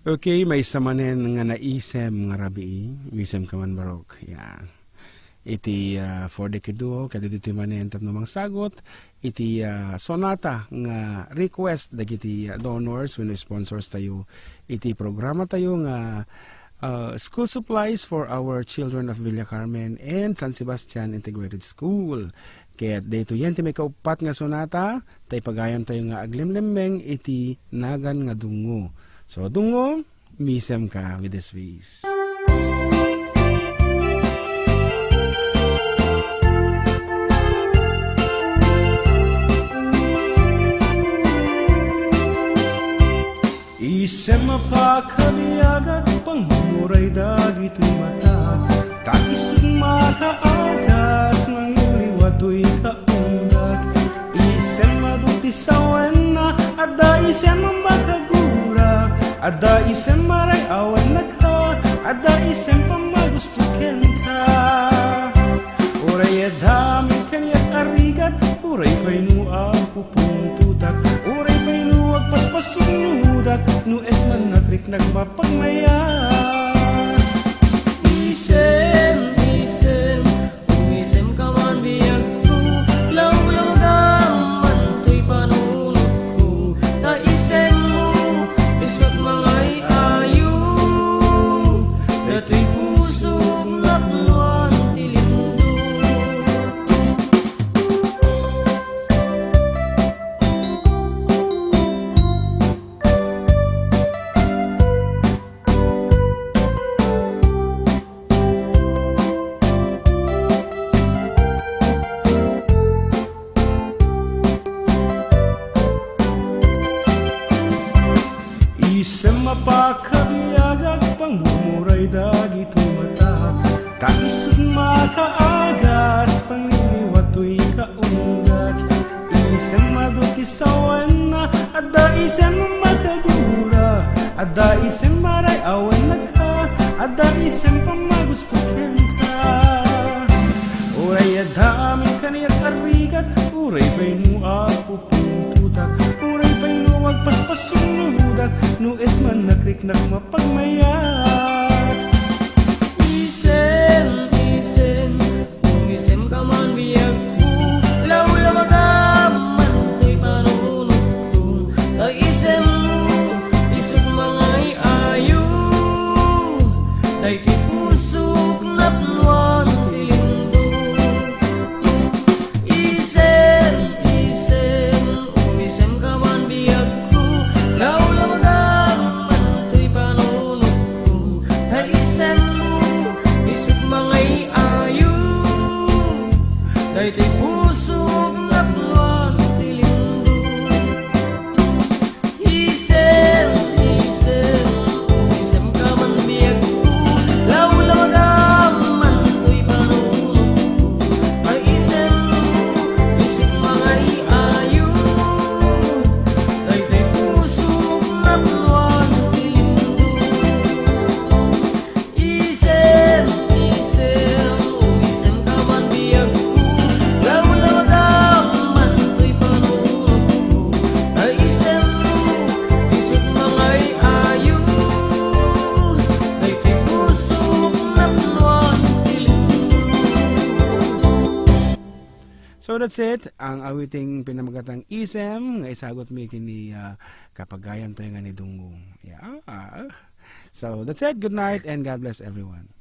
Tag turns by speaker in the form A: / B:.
A: Okay, may samanen nga naisem nga rabi, isem kaman barok. Yan. Iti for the kiduo, kada dito manen tapno mang sagot, iti sonata nga request dagiti donors when sponsors tayo, iti programa tayo nga school supplies for our children of Villa Carmen and San Sebastian Integrated School. Kaya dito yan ti may kaupat nga sonata, tay pagayam tayo nga aglimlemmeng iti nagan nga dungo. So dungo, misem ka with this face. Isem mapakabiyagat pangmuray dagito'y mata, takisig makaagas ng uliwato'y kaundat. Isem madutisawan na ada isem makagura, ada isem maray awan na ka, ada isem pamagustukin ka. Uray adami kanyak arigat, uray pa'y ako puntutak, uray pa'y agpaspasunudak, no es man nakrik nagmapagmaya.
B: Isem, isem, umisem ka man biyag ko, law-law gaman to'y panunod ko. Ta isem mo, isot mga iayo, dato'y pusog napnuan tilindo.
A: Isem mapakabiyagag pangmumuray dagito'y mata, takisod makaagas pangliliwato'y kaundat. Isem madutisawan na ada isem makagura, ada isem maray awan na ka, ada isem pamagustukin ka. Uray adami kaniyak arigat, uray pa'y ako puntutak, uray pa'y agpaspasunudak, no es man nakrik nagmapagmayat.
B: Isem, isem, umisem ka man biyag ko, law-law gaman to'y panunod ko. Ta isem mo, isot mga iayo, dayto'y pusok napnuan tilindo. Isem, isem, umisem ka man biyag ko, law-law gaman to'y panunod ko. Ta isem mo, isot mga iayo, dayto'y pusok napnuan tilindo. Isem, isem, umisem ka man biyag ko, law-law gaman to'y panunod ko. Ta isem mo, isot mga iayo, dayto'y pusok napnuan tilindo. Isem, isem, umisem ka man biyag ko, law-law gaman to'y panunod ko. Ta isem mo, isot mga iayo, dayto'y pusok napnuan tilindo.
A: So that's it, ang awiting pinamagatang isem nga isagot mi kini kapagayam tayo nga ni Dungo. Yeah. So that's it, good night and God bless everyone.